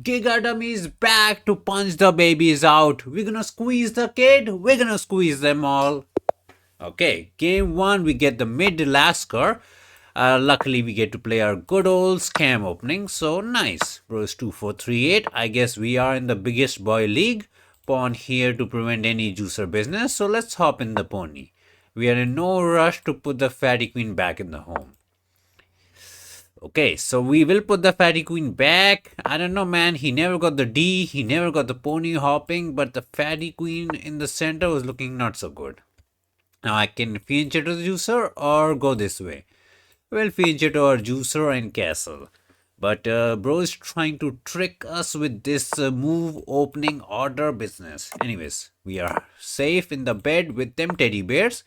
Giga Dummy is back to punch the babies out. We're gonna squeeze the kid, we're gonna squeeze them all. Okay, game one, we get the mid Lasker. Luckily, we get to play our good old scam opening, so nice. Bros 2438. I guess we are in the biggest boy league. Pawn here to prevent any juicer business, so let's hop in the pony. We are in no rush to put the fatty queen back in the home. Okay, so we will put the fatty queen back. I don't know, man. He never got the D, he never got the pony hopping, but the fatty queen in the center was looking not so good. Now I can feature to the juicer or go this way. Well, feature to our juicer and castle. But bro is trying to trick us with this move opening order business. Anyways, we are safe in the bed with them teddy bears.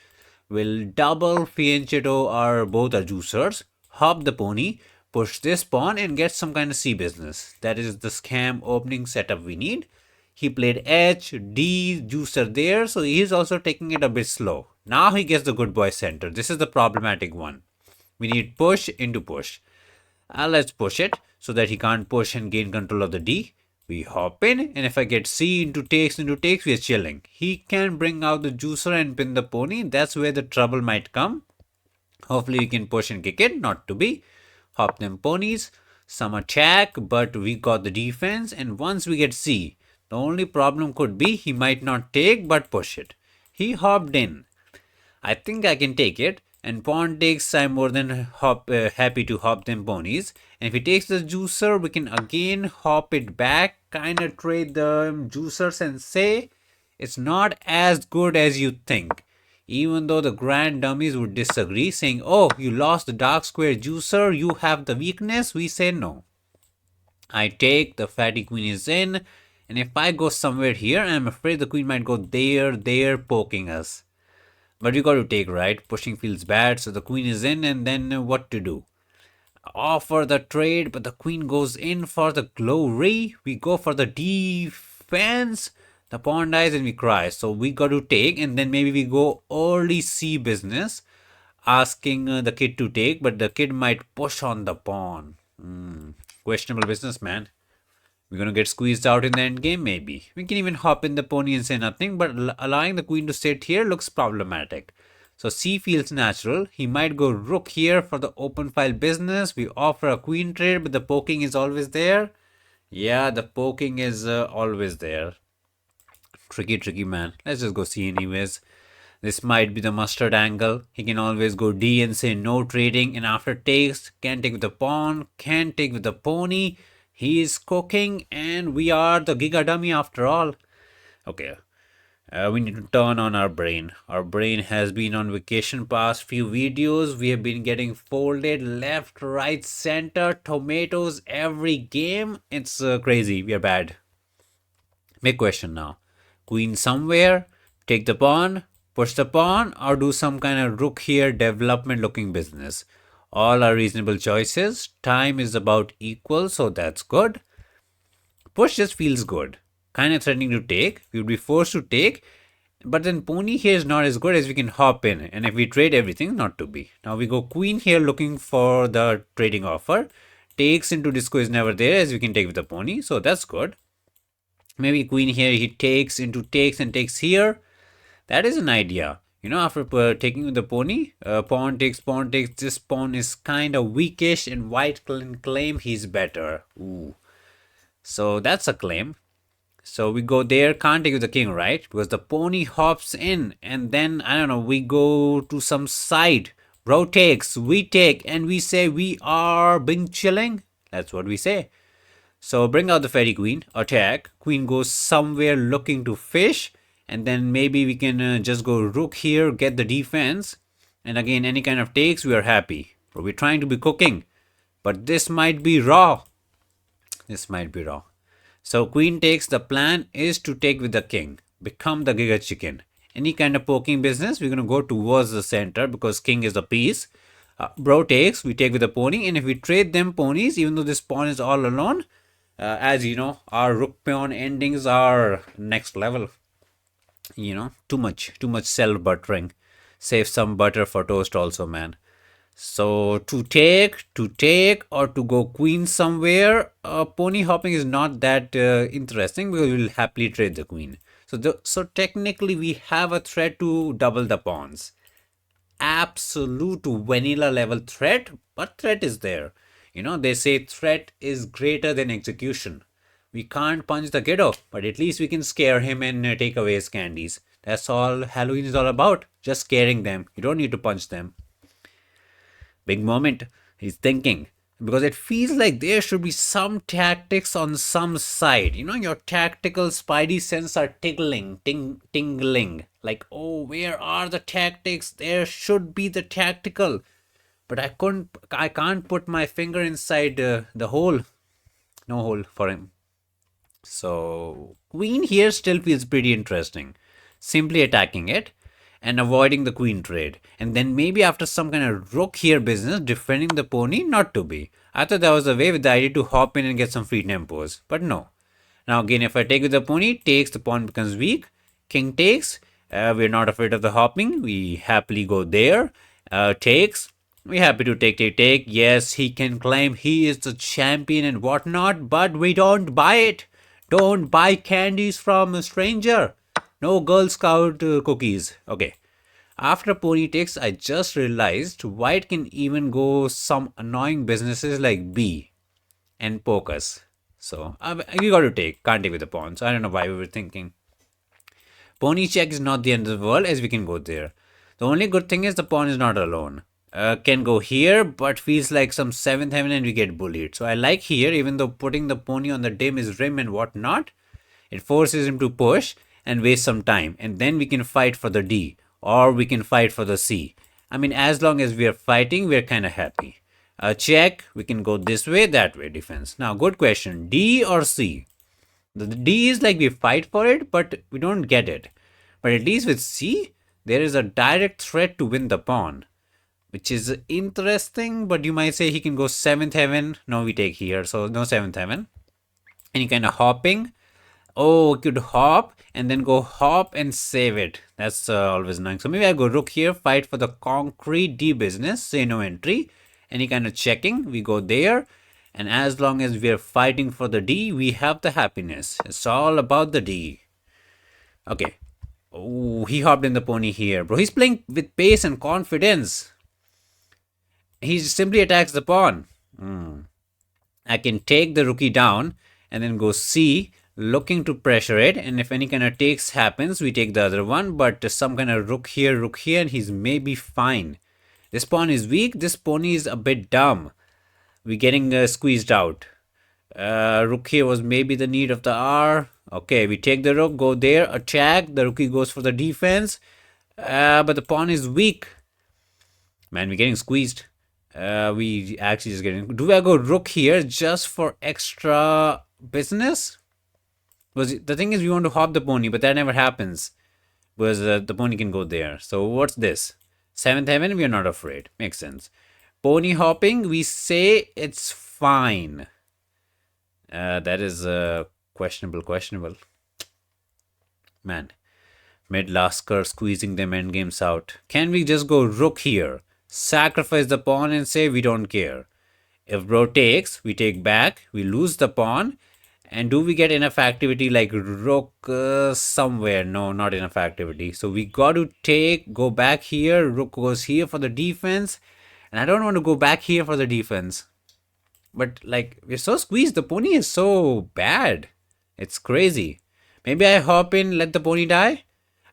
We'll double fianchetto our both our juicers, hop the pony, push this pawn and get some kind of C business. That is the scam opening setup we need. He played H, D, juicer there, so he's also taking it a bit slow. Now he gets the good boy center. This is the problematic one. We need push into push. Let's push it so that he can't push and gain control of the D. We hop in, and if I get C into takes, we are chilling. He can bring out the juicer and pin the pony. That's where the trouble might come. Hopefully we can push and kick it, not to be. Hop them ponies, some attack, but we got the defense, and once we get C, the only problem could be he might not take but push it. He hopped in. I think I can take it. And pawn takes, I'm more than happy to hop them ponies. And if he takes the juicer, we can again hop it back, kind of trade the juicers and say it's not as good as you think. Even though the grand dummies would disagree, saying, oh, you lost the dark square juicer, you have the weakness, we say no. I take, the fatty queen is in, and if I go somewhere here, I'm afraid the queen might go there, poking us. But we got to take, right? Pushing feels bad, so the queen is in, and then what to do? Offer the trade, but the queen goes in for the glory. We go for the defense. The pawn dies and we cry. So we got to take, and then maybe we go early C business, asking the kid to take, but the kid might push on the pawn. Questionable business, man. We're gonna get squeezed out in the end game, maybe. We can even hop in the pony and say nothing, but allowing the queen to sit here looks problematic. So C feels natural. He might go rook here for the open file business. We offer a queen trade, but the poking is always there. Yeah, the poking is always there. Tricky, man. Let's just go C anyways. This might be the mustard angle. He can always go D and say no trading, and after takes, can take with the pawn, can take with the pony. He is cooking, and we are the Giga Dummy after all. Okay, we need to turn on our brain. Our brain has been on vacation past few videos. We have been getting folded left, right, center, tomatoes every game. It's crazy. We are bad. Big question now. Queen somewhere, take the pawn, push the pawn, or do some kind of rook here development looking business. All are reasonable choices. Time is about equal, so that's good. Push just feels good. Kind of threatening to take. We would be forced to take. But then pony here is not as good as we can hop in. And if we trade everything, not to be. Now we go queen here looking for the trading offer. Takes into disco is never there as we can take with the pony. So that's good. Maybe queen here, he takes into takes and takes here. That is an idea. You know, after taking with the pony, pawn takes, this pawn is kind of weakish, and white can claim he's better. Ooh. So that's a claim. So we go there, can't take with the king, right? Because the pony hops in, and then, I don't know, we go to some side. Bro takes, we take, and we say we are being chilling. That's what we say. So bring out the fairy queen, attack. Queen goes somewhere looking to fish. And then maybe we can just go rook here, get the defense. And again, any kind of takes, we are happy. But we're trying to be cooking. But this might be raw. So queen takes, the plan is to take with the king. Become the giga chicken. Any kind of poking business, we're going to go towards the center because king is the piece. Bro takes, we take with the pony. And if we trade them ponies, even though this pawn is all alone, as you know, our rook pawn endings are next level. You know, too much self buttering. Save some butter for toast also, man. So or to go queen somewhere, pony hopping is not that interesting because we'll happily trade the queen. So technically we have a threat to double the pawns. Absolute vanilla level threat, but threat is there. They say threat is greater than execution. We can't punch the kiddo, but at least we can scare him and take away his candies. That's all Halloween is all about. Just scaring them. You don't need to punch them. Big moment, he's thinking. Because it feels like there should be some tactics on some side. Your tactical spidey sense are tingling. Like, oh, where are the tactics? There should be the tactical. But I can't put my finger inside the hole. No hole for him. So, queen here still feels pretty interesting. Simply attacking it and avoiding the queen trade. And then maybe after some kind of rook here business, defending the pony, not to be. I thought that was the way with the idea to hop in and get some free tempos. But no. Now again, if I take with the pony, takes, the pawn becomes weak. King takes. We're not afraid of the hopping. We happily go there. Takes. We're happy to take. Yes, he can claim he is the champion and whatnot, but we don't buy it. Don't buy candies from a stranger. No Girl Scout cookies. Okay. After pony takes, I just realized white can even go some annoying businesses like B and poke us. So you got to take. Can't take with the pawn. So I don't know why we were thinking. Pony check is not the end of the world as we can go there. The only good thing is the pawn is not alone. Can go here, but feels like some 7th heaven and we get bullied. So I like here, even though putting the pony on the dim is rim and whatnot, it forces him to push and waste some time. And then we can fight for the D or we can fight for the C. I mean, as long as we are fighting, we're kind of happy. Check, we can go this way, that way, defense. Now, good question. D or C? The D is like we fight for it, but we don't get it. But at least with C, there is a direct threat to win the pawn, which is interesting. But you might say he can go 7th heaven. No, we take here, so no 7th heaven. Any kind of hopping. Oh, we could hop and then go hop and save it. That's always nice. So maybe I go rook here, fight for the concrete D business, say no entry. Any kind of checking, we go there. And as long as we are fighting for the D, we have the happiness. It's all about the D. Okay. Oh, he hopped in the pony here, bro. He's playing with pace and confidence. He simply attacks the pawn. I can take the rookie down and then go C, looking to pressure it. And if any kind of takes happens, we take the other one. But some kind of rook here, and he's maybe fine. This pawn is weak. This pony is a bit dumb. We're getting squeezed out. Rook here was maybe the need of the hour. Okay, we take the rook, go there, attack. The rookie goes for the defense. But the pawn is weak. Man, we're getting squeezed. We actually just getting. Do I go rook here just for extra business? The thing is, we want to hop the pony, but that never happens. Because the pony can go there. So what's this? 7th heaven, we are not afraid. Makes sense. Pony hopping, we say it's fine. That is questionable. Man. Mid-Lasker squeezing them endgames out. Can we just go rook here? Sacrifice the pawn and say we don't care. If bro takes, we take back. We lose the pawn. And do we get enough activity like rook somewhere? No, not enough activity. So we got to go back here. Rook goes here for the defense. And I don't want to go back here for the defense. But like, we're so squeezed. The pony is so bad. It's crazy. Maybe I hop in, let the pony die?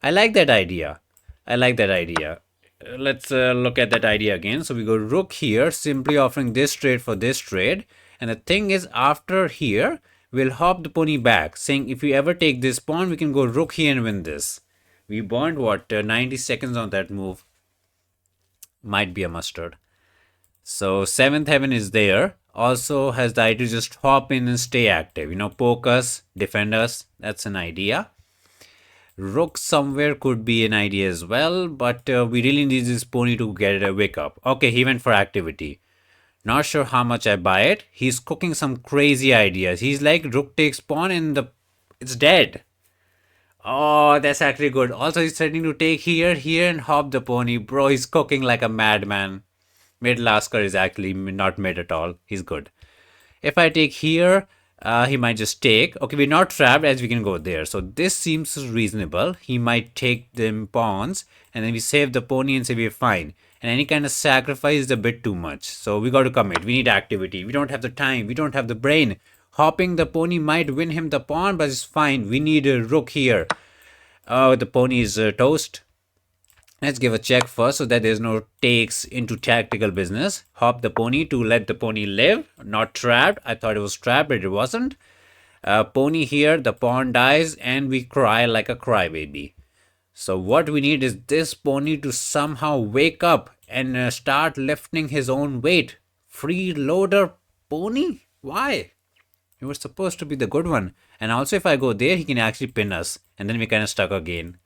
I like that idea. Let's look at that idea again. So we go rook here, simply offering this trade for this trade. And the thing is, after here, we'll hop the pony back, saying if you ever take this pawn, we can go rook here and win this. We burned, 90 seconds on that move. Might be a mustard. So 7th heaven is there. Also has the idea to just hop in and stay active. Poke us, defend us. That's an idea. Rook somewhere could be an idea as well. But we really need this pony to get a wake up. Okay, he went for activity. Not sure how much I buy it. He's cooking some crazy ideas. He's like rook takes pawn and it's dead. Oh, that's actually good. Also, he's threatening to take here, and hop the pony. Bro, he's cooking like a madman. Mid Lasker is actually not mid at all. He's good. If I take here, he might just take. Okay, we're not trapped as we can go there. So this seems reasonable. He might take them pawns and then we save the pony and say we're fine. And any kind of sacrifice is a bit too much. So we got to commit. We need activity. We don't have the time. We don't have the brain. Hopping the pony might win him the pawn, but it's fine. We need a rook here. Oh, the pony is toast. Let's give a check first so that there's no takes into tactical business. Hop the pony to let the pony live, not trapped. I thought it was trapped, but it wasn't. Pony here, the pawn dies, and we cry like a crybaby. So what we need is this pony to somehow wake up and start lifting his own weight. Freeloader pony? Why? He was supposed to be the good one. And also if I go there, he can actually pin us. And then we're kind of stuck again.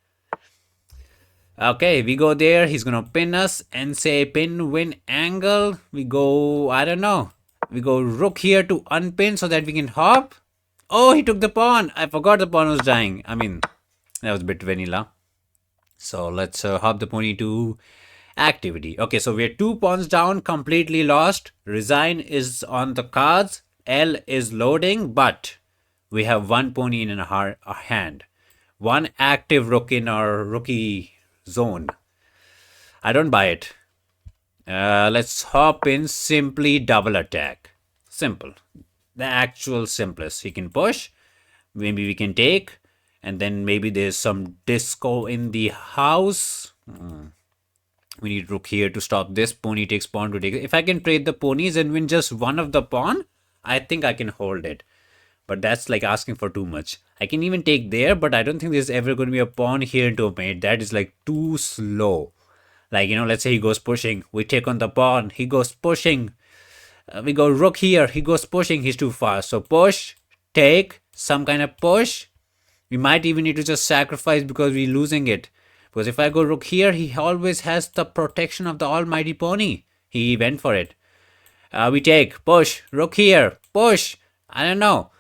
Okay, we go there. He's gonna pin us and say pin win angle. We go, I don't know. We go rook here to unpin so that we can hop. Oh, he took the pawn. I forgot the pawn was dying. I mean, that was a bit vanilla. So let's hop the pony to activity. Okay, so we're 2 pawns down, completely lost. Resign is on the cards. L is loading, but we have 1 pony in our hand. One active rook in our rookie zone. I don't buy it. Let's hop in, simply double attack. Simple. The actual simplest. He can push. Maybe we can take. And then maybe there's some disco in the house. We need rook here to stop this. Pony takes pawn to take it. If I can trade the ponies and win just one of the pawn, I think I can hold it. But that's like asking for too much. I can even take there, but I don't think there's ever going to be a pawn here into a mate. That is like too slow. Like, let's say he goes pushing. We take on the pawn. He goes pushing. We go rook here. He goes pushing. He's too fast. So push, take, some kind of push. We might even need to just sacrifice because we're losing it. Because if I go rook here, he always has the protection of the almighty pony. He went for it. We take, push, rook here, push. I don't know.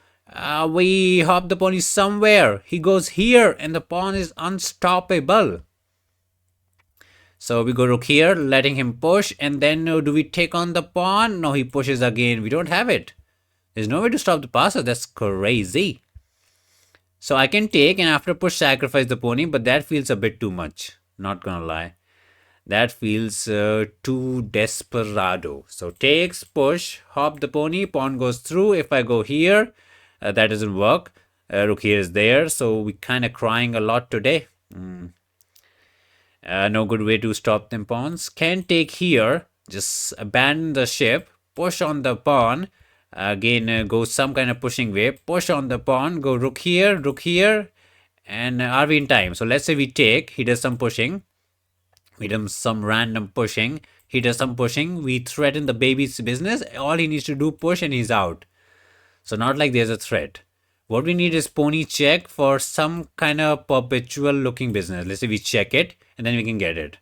We hop the pony somewhere. He goes here and the pawn is unstoppable. So we go rook here, letting him push. And then do we take on the pawn? No, he pushes again. We don't have it. There's no way to stop the passer. That's crazy. So I can take and after push sacrifice the pony, but that feels a bit too much. Not gonna lie. That feels too desperado. So takes, push, hop the pony, pawn goes through. If I go here, that doesn't work. Rook here is there, so we kind of crying a lot today. No good way to stop them pawns. Can take here, just abandon the ship, push on the pawn. Again, go some kind of pushing way. Push on the pawn, go rook here. And are we in time? So let's say we take, he does some pushing. We do some random pushing. He does some pushing. We threaten the baby's business. All he needs to do push and he's out. So not like there's a threat. What we need is pony check for some kind of perpetual looking business. Let's say we check it and then we can get it.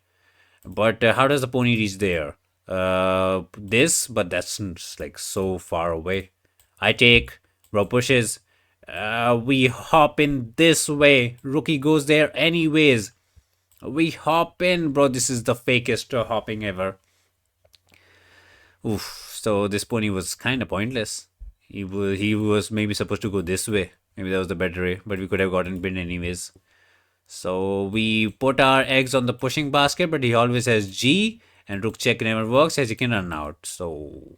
But how does the pony reach there? This, but that's like so far away. I take, bro pushes. We hop in this way. Rookie goes there anyways. We hop in, bro. This is the fakest hopping ever. Oof. So this pony was kind of pointless. He was maybe supposed to go this way. Maybe that was the better way, but we could have gotten pinned anyways. So we put our eggs on the pushing basket, but he always has G, and rook check never works as he can run out. So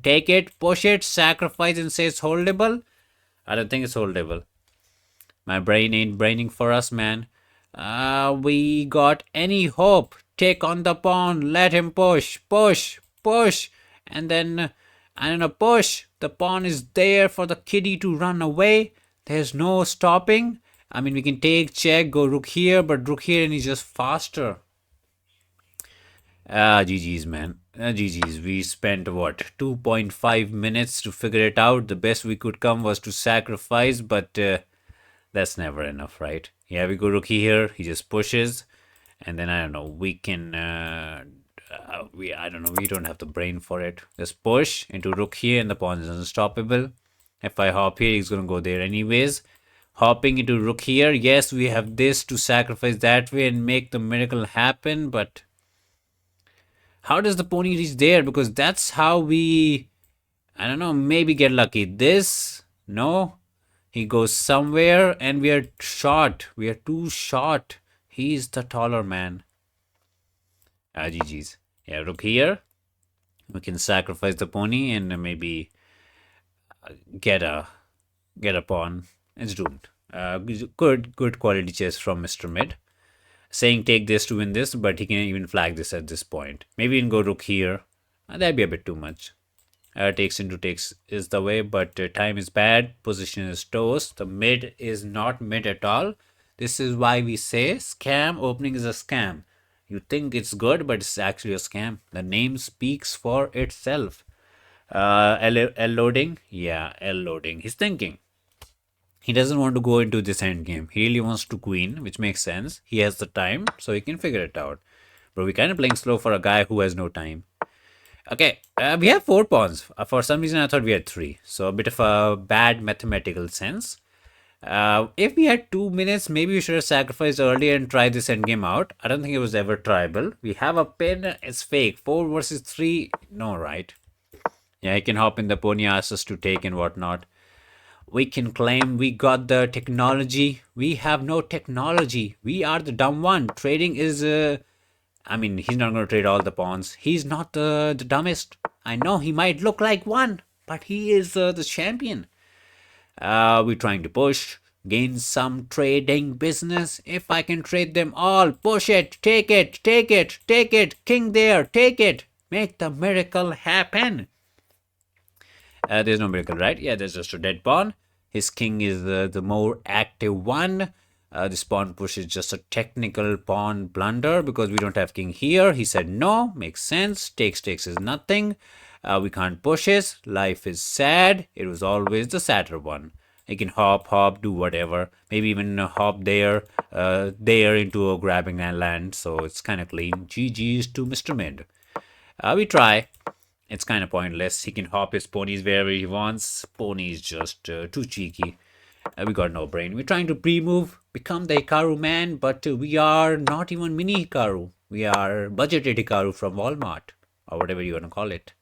take it, push it, sacrifice, and say it's holdable. I don't think it's holdable. My brain ain't braining for us, man. We got any hope. Take on the pawn. Let him push. And then, I don't know, push. The pawn is there for the kitty to run away. There's no stopping. I mean, we can take, check, go rook here, but rook here and he's just faster. GG's, man. GG's. We spent, what, 2.5 minutes to figure it out. The best we could come was to sacrifice, but that's never enough, right? Yeah, we go rookie here. He just pushes. And then, I don't know, we can... I don't know, we don't have the brain for it. Just push into rook here and the pawn is unstoppable. If I hop here, he's going to go there anyways. Hopping into rook here. Yes, we have this to sacrifice that way and make the miracle happen, but... How does the pony reach there? Because that's how we, I don't know, maybe get lucky. This, no. He goes somewhere and we are short. We are too short. He's the taller man. Ah, GG's. Yeah, look here. We can sacrifice the pony and maybe get a get a pawn. It's doomed. Good quality chess from Mr. Mid. Saying take this to win this, but he can even flag this at this point. Maybe we can go rook here. That'd be a bit too much. Takes into takes is the way, but time is bad. Position is toast. The mid is not mid at all. This is why we say scam opening is a scam. You think it's good, but it's actually a scam. The name speaks for itself. L loading? Yeah, L loading. He's thinking. He doesn't want to go into this end game. He really wants to queen, which makes sense. He has the time, so he can figure it out. But we're kind of playing slow for a guy who has no time. Okay, we have 4 pawns. For some reason, I thought we had 3. So a bit of a bad mathematical sense. If we had 2 minutes, maybe we should have sacrificed earlier and tried this endgame out. I don't think it was ever tryable. We have a pin. It's fake. 4 versus 3. No, right? Yeah, he can hop in the pony, ask us to take and whatnot. We can claim we got the technology. We have no technology. We are the dumb one. Trading is... I mean, he's not going to trade all the pawns. He's not the dumbest. I know he might look like one, but he is the champion. We're trying to push, gain some trading business. If I can trade them all, push it, take it, take it, take it. King there, take it. Make the miracle happen. There's no miracle, right? Yeah, there's just a dead pawn. His king is the more active one. This pawn push is just a technical pawn blunder because we don't have king here. He said no, makes sense. Takes is nothing. We can't push his. Life is sad. It was always the sadder one. He can hop, do whatever. Maybe even hop there into a grabbing land. So it's kind of clean. GG's to Mr. Mid. We try. It's kind of pointless. He can hop his ponies wherever he wants. Pony's just too cheeky. We got no brain. We're trying to pre-move, become the Hikaru man, but we are not even mini Hikaru. We are budgeted Hikaru from Walmart, or whatever you want to call it.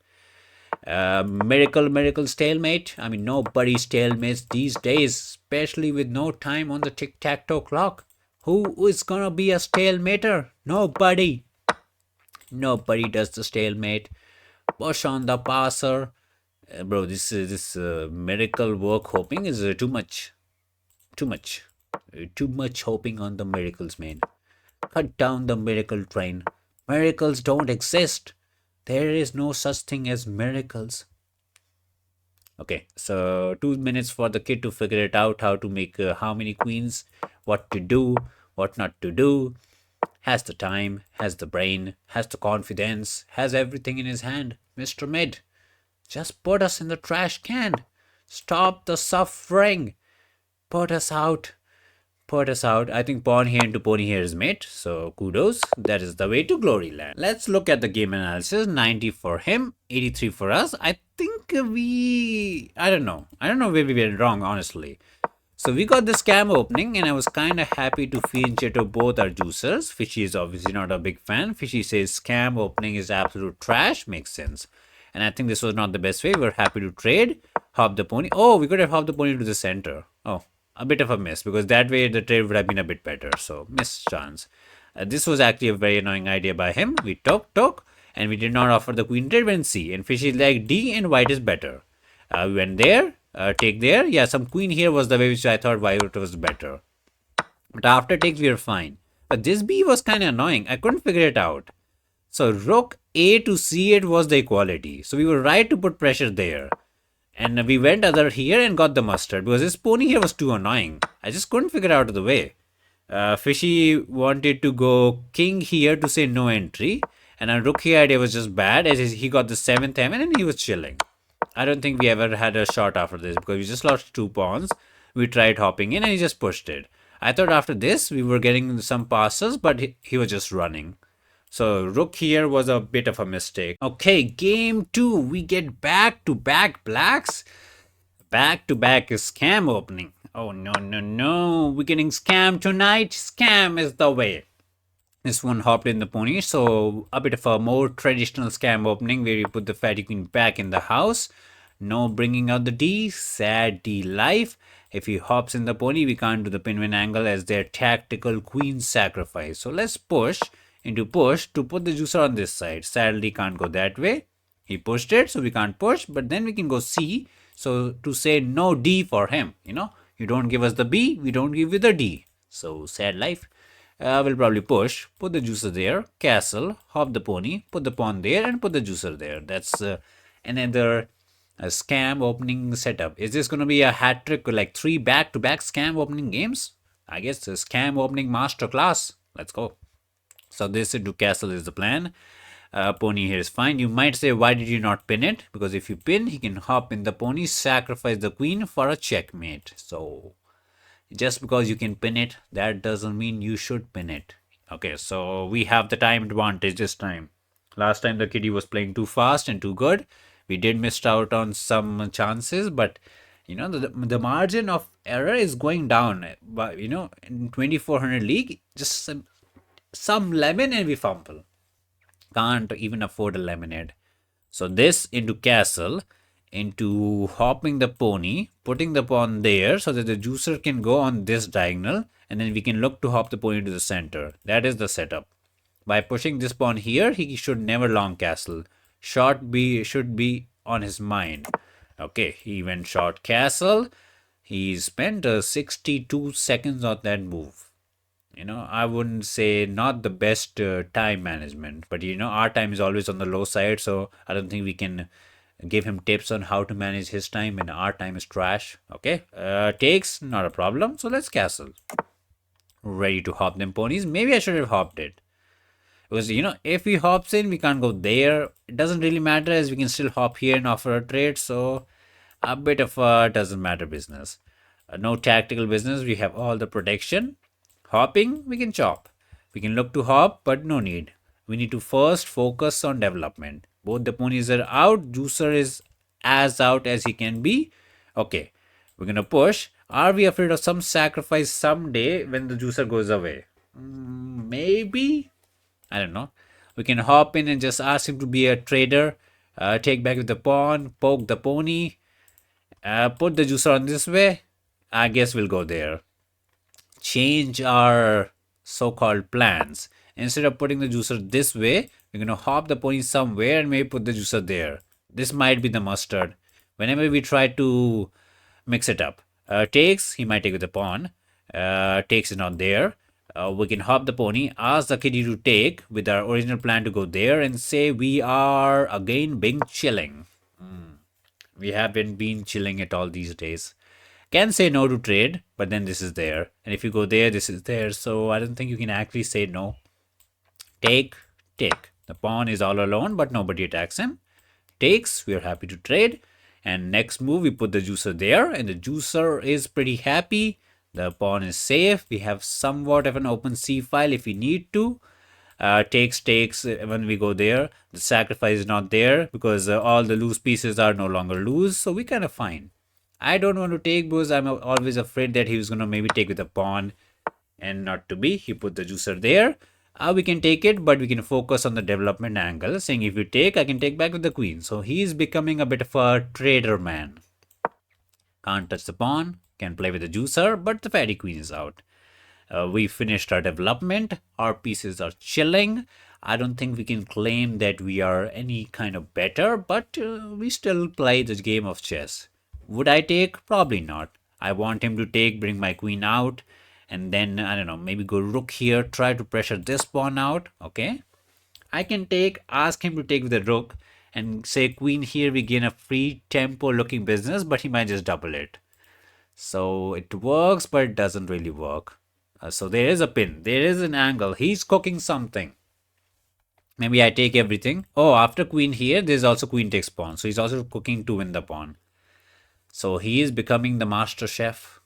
Miracle stalemate. I mean, nobody stalemates these days, especially with no time on the tic-tac-toe clock. Who is gonna be a stalemater? Nobody. Nobody does the stalemate. Push on the passer. Bro, this miracle work hoping is too much. Too much hoping on the miracles, man. Cut down the miracle train. Miracles don't exist. There is no such thing as miracles. Okay, so 2 minutes for the kid to figure it out, how to make how many queens, what to do, what not to do. Has the time, has the brain, has the confidence, has everything in his hand. Mr. Mid, just put us in the trash can. Stop the suffering. Put us out. Put us out. I think pawn here into pony here is mate. So kudos. That is the way to glory land. Let's look at the game analysis. 90 for him, 83 for us. I think I don't know. I don't know where we went wrong, honestly. So we got the scam opening and I was kind of happy to fianchetto both our juicers. Fishy is obviously not a big fan. Fishy says scam opening is absolute trash. Makes sense. And I think this was not the best way. We're happy to trade. Hop the pony. Oh, we could have hopped the pony to the center. Oh, a bit of a miss because that way the trade would have been a bit better. So missed chance. This was actually a very annoying idea by him. We took and we did not offer the queen trade when C. And Fishy is like D and white is better. We went there. Take there. Yeah, some queen here was the way which I thought white was better. But after takes we were fine. But this B was kind of annoying. I couldn't figure it out. So rook A to C8 was the equality. So we were right to put pressure there. And we went other here and got the mustard. Because this pony here was too annoying. I just couldn't figure out the way. Fishy wanted to go king here to say no entry. And a rook here idea was just bad. As he got the 7th M and he was chilling. I don't think we ever had a shot after this. Because we just lost 2 pawns. We tried hopping in and he just pushed it. I thought after this we were getting some passes. But he was just running. So rook here was a bit of a mistake. Okay, game 2. We get back-to-back blacks. Back-to-back is scam opening. Oh, no. We're getting scammed tonight. Scam is the way. This one hopped in the pony, so a bit of a more traditional scam opening where you put the fatty queen back in the house. No bringing out the D, sad D life. If he hops in the pony, we can't do the pinwin angle as their tactical queen sacrifice. So let's push to put the juicer on this side. Sadly, can't go that way. He pushed it, so we can't push, but then we can go C. So to say no D for him, you don't give us the B, we don't give you the D. So sad life. We'll probably push, put the juicer there, castle, hop the pony, put the pawn there, and put the juicer there. That's another scam opening setup. Is this going to be a hat trick, like 3 back-to-back scam opening games? I guess a scam opening master class. Let's go. So this into castle is the plan. Pony here is fine. You might say, why did you not pin it? Because if you pin, he can hop in the pony, sacrifice the queen for a checkmate. So just because you can pin it, that doesn't mean you should pin it. Okay, so we have the time advantage this time. Last time the kitty was playing too fast and too good. We did miss out on some chances, but the margin of error is going down. But in 2400 league, just some lemon and we fumble. Can't even afford a lemonade. So this into castle, into hopping the pony, putting the pawn there so that the juicer can go on this diagonal, and then we can look to hop the pony to the center. That is the setup. By pushing this pawn here, he should never long castle. Short B should be on his mind. Okay, he went short castle. He spent 62 seconds on that move. I wouldn't say not the best time management, but our time is always on the low side, so I don't think we can give him tips on how to manage his time, and our time is trash. Okay, takes not a problem, so let's castle. Ready to hop them ponies. Maybe I should have hopped it. Because if he hops in, we can't go there. It doesn't really matter as we can still hop here and offer a trade, so a bit of a doesn't matter business. No tactical business, we have all the protection. Hopping, we can chop. We can look to hop, but no need. We need to first focus on development. Both the ponies are out. Juicer is as out as he can be. Okay, we're gonna push. Are we afraid of some sacrifice someday when the juicer goes away? Maybe. I don't know. We can hop in and just ask him to be a trader. Take back with the pawn, poke the pony, put the juicer on this way. I guess we'll go there. Change our so-called plans. Instead of putting the juicer this way, we're going to hop the pony somewhere and maybe put the juicer there. This might be the mustard. Whenever we try to mix it up. Takes, he might take with the pawn. Takes is not there. We can hop the pony, ask the kitty to take with our original plan to go there and say we are again being chilling. We haven't been chilling at all these days. Can say no to trade, but then this is there. And if you go there, this is there. So I don't think you can actually say no. Take, take. The pawn is all alone, but nobody attacks him. Takes, we are happy to trade. And next move, we put the juicer there. And the juicer is pretty happy. The pawn is safe. We have somewhat of an open C file if we need to. Takes when we go there. The sacrifice is not there because all the loose pieces are no longer loose. So we kind of fine. I don't want to take because I'm always afraid that he was going to maybe take with a pawn and not to be. He put the juicer there. We can take it, but we can focus on the development angle, saying if you take, I can take back with the queen. So he's becoming a bit of a trader man. Can't touch the pawn, can play with the juicer, but the fatty queen is out. We finished our development. Our pieces are chilling. I don't think we can claim that we are any kind of better, but we still play this game of chess. Would I take? Probably not. I want him to take, bring my queen out, and then, I don't know, maybe go rook here, try to pressure this pawn out, okay? I can take, ask him to take with the rook, and say queen here, we gain a free tempo looking business, but he might just double it. So it works, but it doesn't really work. So there is a pin, there is an angle, he's cooking something. Maybe I take everything. Oh, after queen here, there's also queen takes pawn. So he's also cooking to win the pawn. So he is becoming the master chef.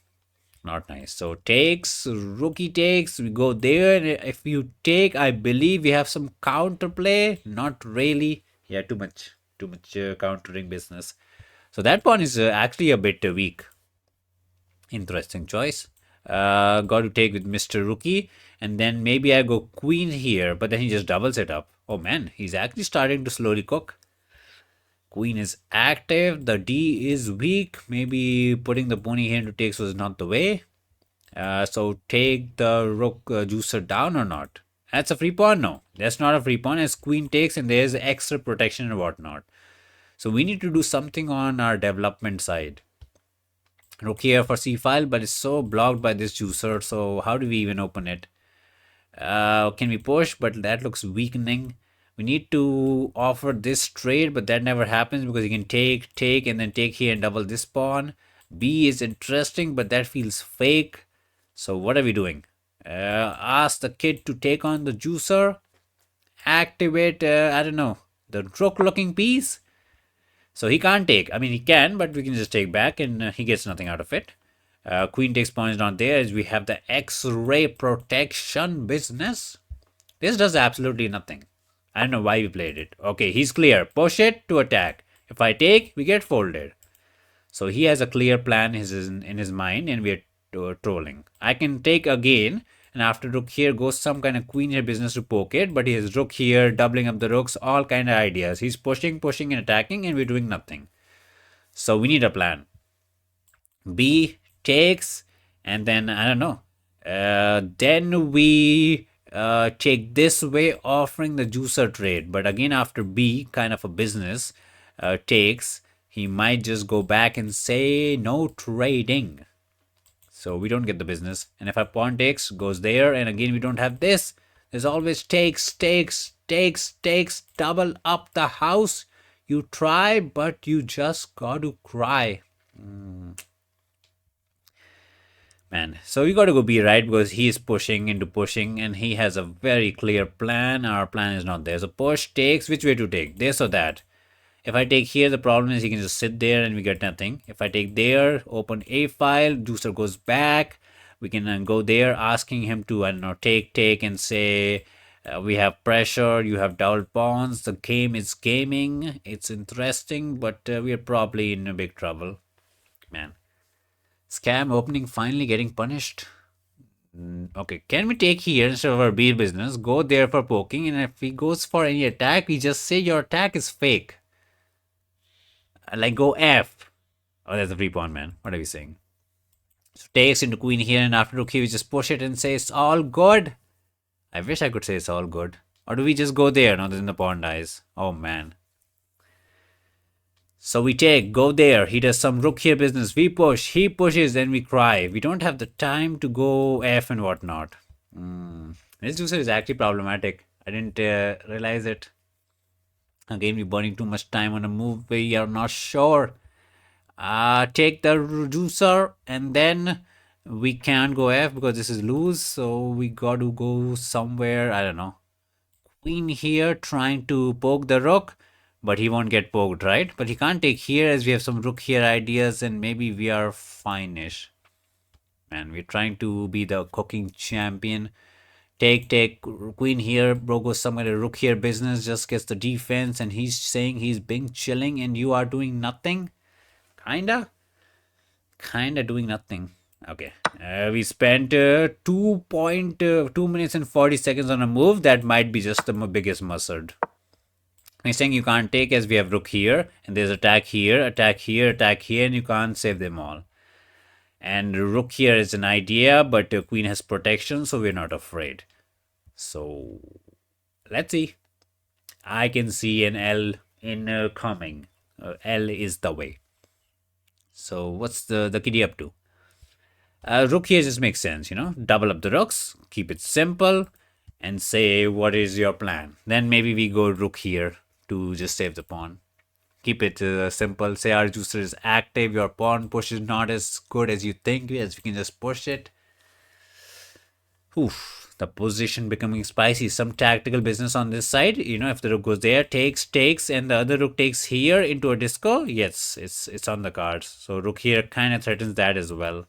Not nice. So takes, rookie takes, we go there. If you take, I believe we have some counterplay. Not really. Yeah, too much countering business. So that pawn is actually a bit weak. Interesting choice. Got to take with Mr. Rookie. And then maybe I go queen here, but then he just doubles it up. Oh man, he's actually starting to slowly cook. Queen is active. The D is weak. Maybe putting the pony here into takes was not the way. So take the rook juicer down or not? That's a free pawn? No, that's not a free pawn. As queen takes and there's extra protection and whatnot. So we need to do something on our development side. Rook here for c file, but it's so blocked by this juicer. So how do we even open it? Can we push? But that looks weakening. We need to offer this trade, but that never happens because you can take, and then take here and double this pawn. B is interesting, but that feels fake. So what are we doing? Ask the kid to take on the juicer. Activate, I don't know, the rook looking piece. So he can't take. I mean, he can, but we can just take back and he gets nothing out of it. Queen takes pawn is not there as we have the X-ray protection business. This does absolutely nothing. I don't know why we played it. Okay, he's clear. Push it to attack. If I take, we get folded. So he has a clear plan in his mind and we're trolling. I can take again and after rook here goes some kind of queen here business to poke it, but he has rook here, doubling up the rooks, all kind of ideas. He's pushing and attacking and we're doing nothing. So we need a plan. B takes and then I don't know. Then we take this way offering the juicer trade, but again after B kind of a business takes, he might just go back and say no trading. So we don't get the business. And if our pawn takes, goes there, and again we don't have this. There's always takes, double up the house. You try, but you just got to cry. Man, so we got to go B, right? Because he is pushing into pushing and he has a very clear plan. Our plan is not there. So push, takes, which way to take? This or that? If I take here, the problem is he can just sit there and we get nothing. If I take there, open A file, juicer goes back. We can go there asking him to, I don't know, take and say, we have pressure, you have double pawns, the game is gaming, it's interesting, but we are probably in a big trouble. Man. Scam opening finally getting punished. Okay, can we take here instead of our B business, go there for poking, and if he goes for any attack, we just say your attack is fake. Like go F. Oh, that's a free pawn, man. What are we saying? So takes into queen here, and after rook here, we just push it and say it's all good. I wish I could say it's all good. Or do we just go there? No, then the pawn dies. Oh, man. So we take, go there. He does some rook here business. We push, he pushes, then we cry. We don't have the time to go F and whatnot. This juicer is actually problematic. I didn't realize it. Again, we're burning too much time on a move we are not sure. Take the juicer and then we can't go F because this is loose. So we got to go somewhere, I don't know. Queen here trying to poke the rook. But he won't get poked, right? But he can't take here as we have some rook here ideas and maybe we are fine-ish. Man, we're trying to be the cooking champion. Take, queen here, bro goes somewhere, rook here business, just gets the defense and he's saying he's being chilling and you are doing nothing. Kinda doing nothing. Okay, we spent 2 minutes and 40 seconds on a move that might be just the biggest mustard. He's saying you can't take as we have rook here and there's attack here, attack here, attack here, and you can't save them all. And rook here is an idea, but queen has protection, so we're not afraid. So let's see. I can see an L in coming. L is the way. So what's the kitty up to? Rook here just makes sense, you know. Double up the rooks, keep it simple, and say what is your plan. Then maybe we go rook here to just save the pawn. Keep it simple. Say our juicer is active. Your pawn push is not as good as you think, as we can just push it. Oof, the position becoming spicy. Some tactical business on this side. You know, if the rook goes there, takes, and the other rook takes here into a disco. Yes, it's on the cards. So rook here kind of threatens that as well.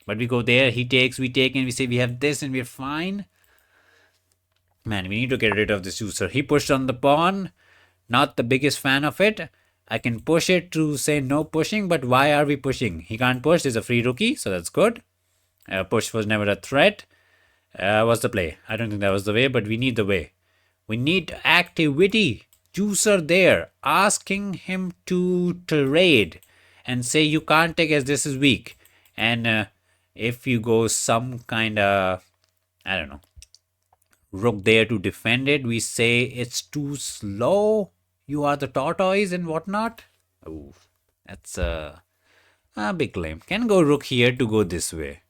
But we go there, he takes, we take, and we say we have this and we're fine. Man, we need to get rid of this juicer. He pushed on the pawn. Not the biggest fan of it. I can push it to say no pushing, but why are we pushing? He can't push. There's a free rookie, so that's good. Push was never a threat. What's the play? I don't think that was the way, but we need the way. We need activity. Juicer there, asking him to trade and say you can't take as this is weak. And if you go some kind of, I don't know, rook there to defend it, we say it's too slow. You are the tortoise and whatnot. Oh, that's a big claim. Can go rook here to go this way,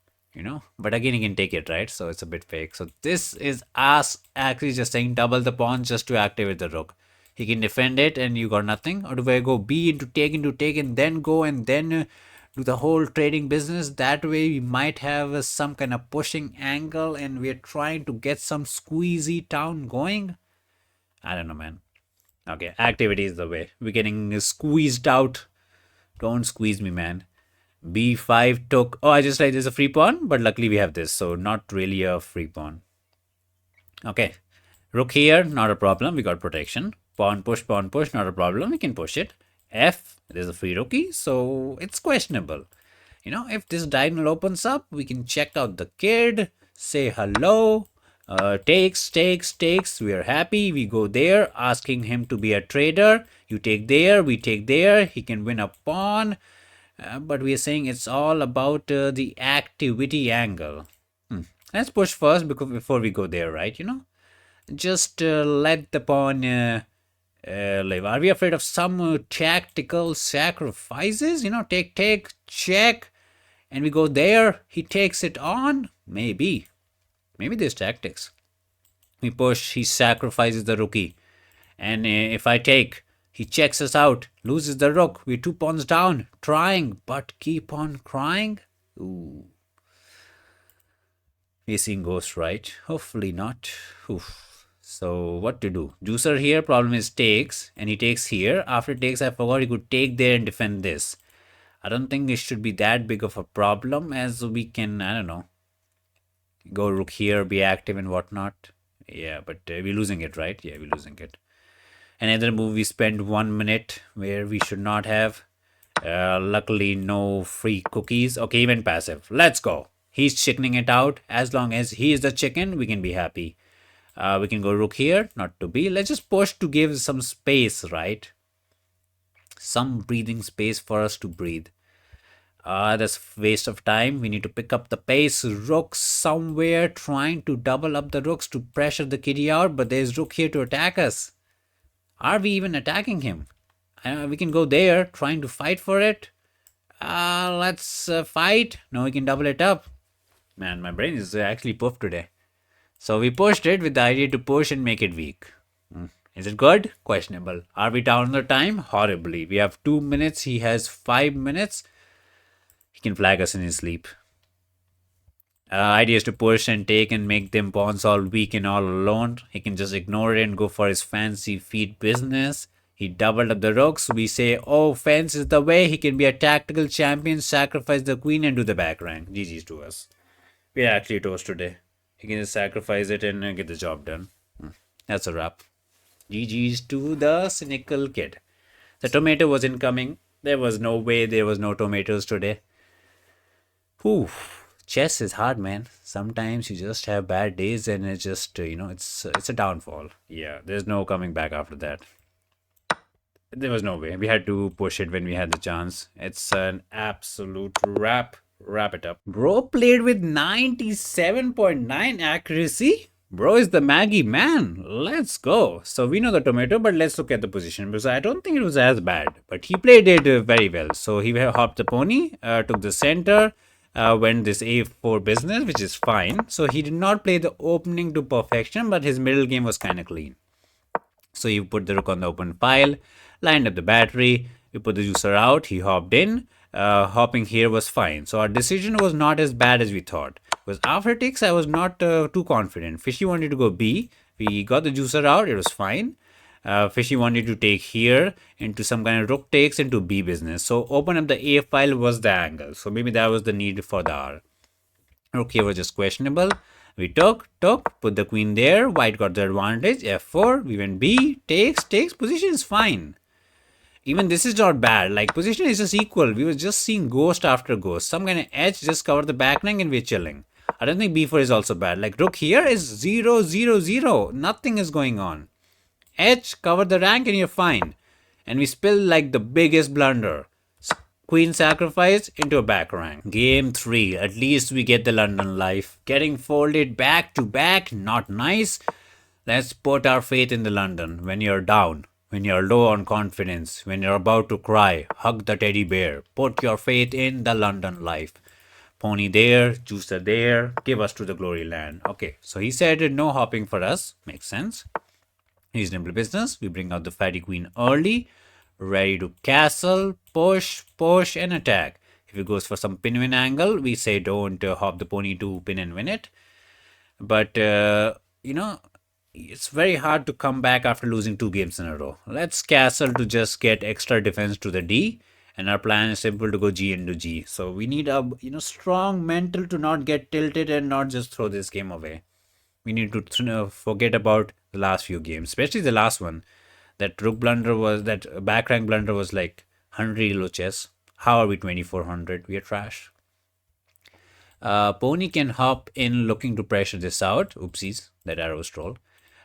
But again, he can take it, right? So it's a bit fake. So this is us actually just saying double the pawn just to activate the rook. He can defend it and you got nothing. Or do I go B into take and then go and then do the whole trading business? That way we might have some kind of pushing angle and we're trying to get some squeezy town going. I don't know, man. Okay, activity is the way. We're getting squeezed out. Don't squeeze me, man. B5 took. Oh, I just like there's a free pawn, but luckily we have this, so not really a free pawn. Okay, rook here, not a problem. We got protection. Pawn push, not a problem. We can push it. F, there's a free rookie, so it's questionable. If this diagonal opens up, we can check out the kid, say hello. Takes. We are happy. We go there, asking him to be a trader. You take there, we take there. He can win a pawn. But we are saying it's all about the activity angle. Let's push first before we go there, right? Just let the pawn live. Are we afraid of some tactical sacrifices? Take, check, and we go there. He takes it on. Maybe there's tactics. We push. He sacrifices the rookie, and if I take. He checks us out, loses the rook. We're 2 pawns down, trying, but keep on crying. Ooh. We're seeing ghosts, right? Hopefully not. Oof. So what to do? Juicer here, problem is takes, and he takes here. After takes, I forgot he could take there and defend this. I don't think it should be that big of a problem as we can, I don't know, go rook here, be active and whatnot. Yeah, but we're losing it, right? Yeah, we're losing it. Another move we spent 1 minute where we should not have. Luckily, no free cookies. Okay, even passive. Let's go. He's chickening it out. As long as he is the chicken, we can be happy. We can go rook here, not to be. Let's just push to give some space, right? Some breathing space for us to breathe. That's waste of time. We need to pick up the pace. Rook somewhere trying to double up the rooks to pressure the kitty out, but there's rook here to attack us. Are we even attacking him? We can go there, trying to fight for it. Let's fight. No, we can double it up. Man, my brain is actually puffed today. So we pushed it with the idea to push and make it weak. Is it good? Questionable. Are we down on the time? Horribly. We have 2 minutes. He has 5 minutes. He can flag us in his sleep. Idea is to push and take and make them pawns all weak and all alone. He can just ignore it and go for his fancy feet business. He doubled up the rooks. We say, oh, fence is the way. He can be a tactical champion, sacrifice the queen and do the back rank. GG's to us. We're actually toast today. He can just sacrifice it and get the job done. That's a wrap. GG's to the cynical kid. The tomato was incoming. There was no way there was no tomatoes today. Whew. Chess is hard, man. Sometimes you just have bad days and it's just, it's a downfall. Yeah, there's no coming back after that. There was no way. We had to push it when we had the chance. It's an absolute wrap. Wrap it up. Bro played with 97.9 accuracy. Bro is the Maggie man. Let's go. So we know the tomato, but let's look at the position because I don't think it was as bad. But he played it very well. So he hopped the pony, took the center. Went this a4 business, which is fine. So he did not play the opening to perfection, but his middle game was kind of clean. So you put the rook on the open file, lined up the battery, we put the juicer out, he hopped in. Hopping here was fine. So our decision was not as bad as we thought. Because after takes, I was not too confident. Fishy wanted to go B. We got the juicer out, it was fine. Fishy wanted to take here into some kind of rook takes into B business. So open up the A file was the angle. So maybe that was the need for the R. Rook here was just questionable. We took, put the queen there. White got the advantage. F4. We went B. Takes. Position is fine. Even this is not bad. Like, position is just equal. We were just seeing ghost after ghost. Some kind of edge, just cover the back rank and we're chilling. I don't think b4 is also bad. Like, rook here is 0, 0, 0. Nothing is going on. Edge, cover the rank and you're fine. And we spill like the biggest blunder. Queen sacrifice into a back rank. Game 3. At least we get the London life. Getting folded back to back, not nice. Let's put our faith in the London. When you're down, when you're low on confidence, when you're about to cry, hug the teddy bear. Put your faith in the London life. Pony there, juicer there, give us to the glory land. Okay, so he said no hopping for us. Makes sense. Reasonable business. We bring out the fatty queen early, ready to castle, push, push, and attack. If he goes for some pin-win angle, we say don't hop the pony to pin and win it. But, it's very hard to come back after losing 2 games in a row. Let's castle to just get extra defense to the D. And our plan is simple to go G into G. So we need a strong mental to not get tilted and not just throw this game away. We need to forget about the last few games, especially the last one. That rook blunder was, that back rank blunder was like 100 elo chess. How are we 2400? We are trash. Pony can hop in looking to pressure this out. Oopsies, that arrow was troll.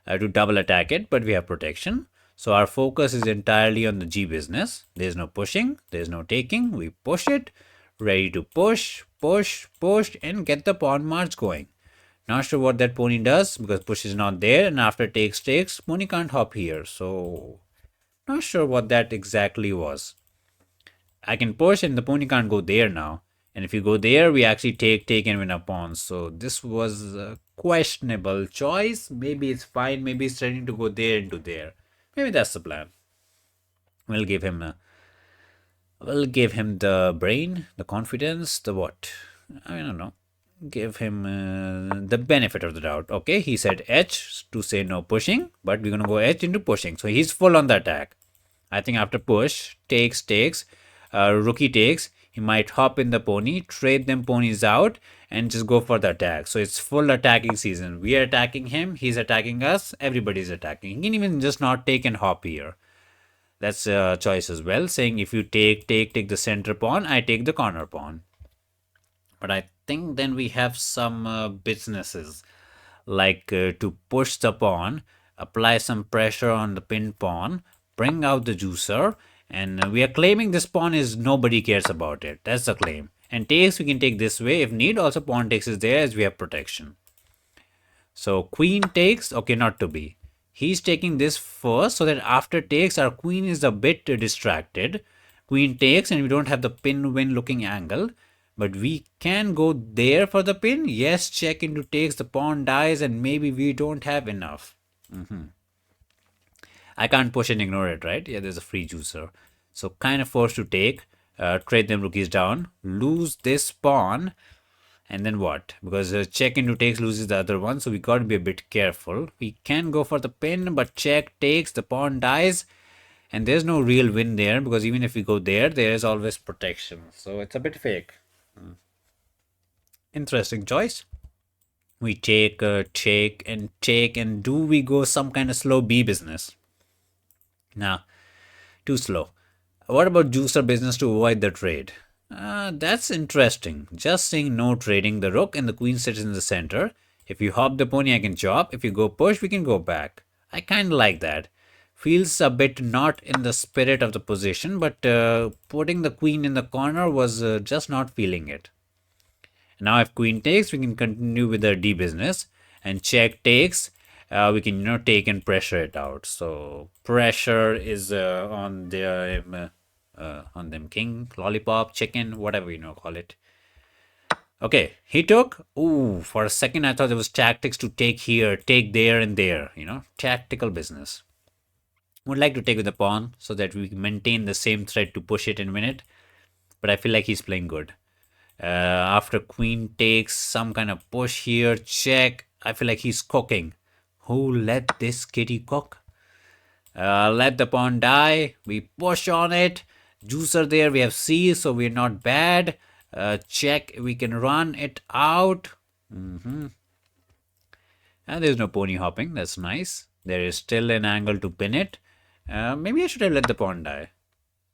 To double attack it, but we have protection. So our focus is entirely on the G business. There's no pushing, there's no taking. We push it, ready to push, push, push, and get the pawn march going. Not sure what that pony does because push is not there, and after takes, pony can't hop here. So not sure what that exactly was. I can push and the pony can't go there now. And if you go there, we actually take and win a pawn. So this was a questionable choice. Maybe it's fine. Maybe it's trying to go there into there. Maybe that's the plan. We'll give him the brain, the confidence, the what? I don't know. Give him the benefit of the doubt. Okay, he said H to say no pushing, but we're gonna go H into pushing. So he's full on the attack. I think after push, takes, rookie takes, he might hop in the pony, trade them ponies out, and just go for the attack. So it's full attacking season. We are attacking him, he's attacking us, everybody's attacking. He can even just not take and hop here. That's a choice as well, saying if you take the center pawn, I take the corner pawn. But I think then we have some businesses like to push the pawn, apply some pressure on the pin pawn, bring out the juicer, and we are claiming this pawn is nobody cares about it. That's the claim. And takes, we can take this way. If need, also pawn takes is there as we have protection. So queen takes, okay, not to be. He's taking this first so that after takes, our queen is a bit distracted. Queen takes and we don't have the pin win looking angle. But we can go there for the pin. Yes, check into takes, the pawn dies, and maybe we don't have enough. I can't push and ignore it, right? Yeah, there's a free juicer. So kind of forced to take, trade them rookies down, lose this pawn, and then what? Because check into takes loses the other one, so we got to be a bit careful. We can go for the pin, but check takes, the pawn dies, and there's no real win there, because even if we go there, there is always protection. So it's a bit fake. Interesting choice. We take, and do we go some kind of slow B business? Nah, too slow. What about juicer business to avoid the trade? That's interesting. Just saying no trading. The rook and the queen sits in the center. If you hop the pony, I can chop. If you go push, we can go back. I kind of like that. Feels a bit not in the spirit of the position, but putting the queen in the corner was just not feeling it. Now if queen takes, we can continue with the D business, and check takes. We can take and pressure it out. So pressure is on them king, lollipop, chicken, whatever call it. Okay, he took. Ooh, for a second I thought there was tactics to take here, take there and there. Tactical business. Would like to take with the pawn so that we maintain the same threat to push it and win it. But I feel like he's playing good. After queen takes, some kind of push here, check. I feel like he's cooking. Who let this kitty cook? Let the pawn die. We push on it. Juicer there. We have C, so we're not bad. Check. We can run it out. And there's no pony hopping. That's nice. There is still an angle to pin it. Maybe I should have let the pawn die.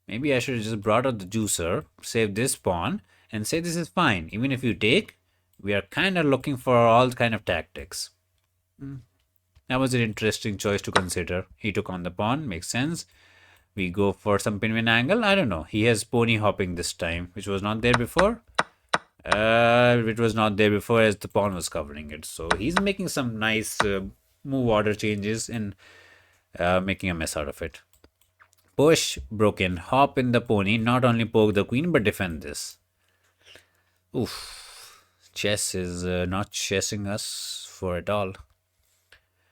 Maybe I should have just brought out the juicer, save this pawn, and say this is fine. Even if you take, we are kind of looking for all kind of tactics. That was an interesting choice to consider. He took on the pawn, makes sense. We go for some pin win angle. I don't know. He has pony hopping this time, which was not there before. It was not there before as the pawn was covering it. So he's making some nice move order changes and making a mess out of it. Push, broken, hop in the pony, not only poke the queen but defend this. Oof. Chess is not chessing us for at all.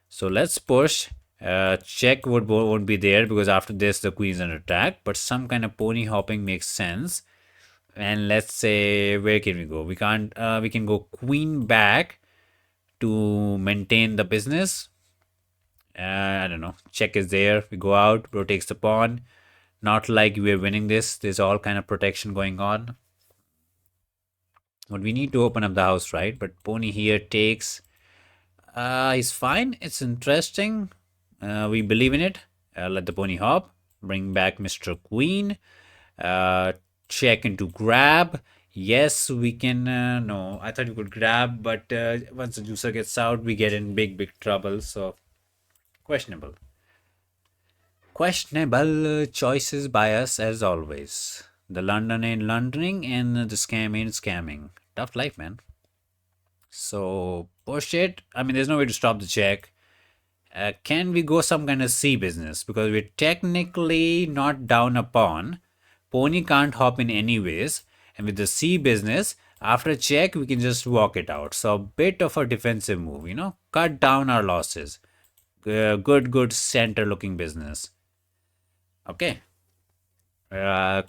So let's push. Check won't be there because after this the queen's under attack, but some kind of pony hopping makes sense. And let's say, where can we go? We can't, we can go queen back to maintain the business. I don't know. Check is there. We go out, bro takes the pawn. Not like we're winning this. There's all kind of protection going on. But we need to open up the house, right? But pony here takes. He's fine. It's interesting. We believe in it. Let the pony hop. Bring back Mr. Queen. Check into grab. Yes, we can. No, I thought we could grab, but once the juicer gets out, we get in big trouble. So questionable. Questionable choices by us as always. The London ain't Londoning and the scam ain't scamming. Tough life, man. So push it. I mean, there's no way to stop the check. Can we go some kind of C business? Because we're technically not down a pawn. Pony can't hop in anyways. And with the C business, after a check, we can just walk it out. So a bit of a defensive move, cut down our losses. Good center looking business. Okay.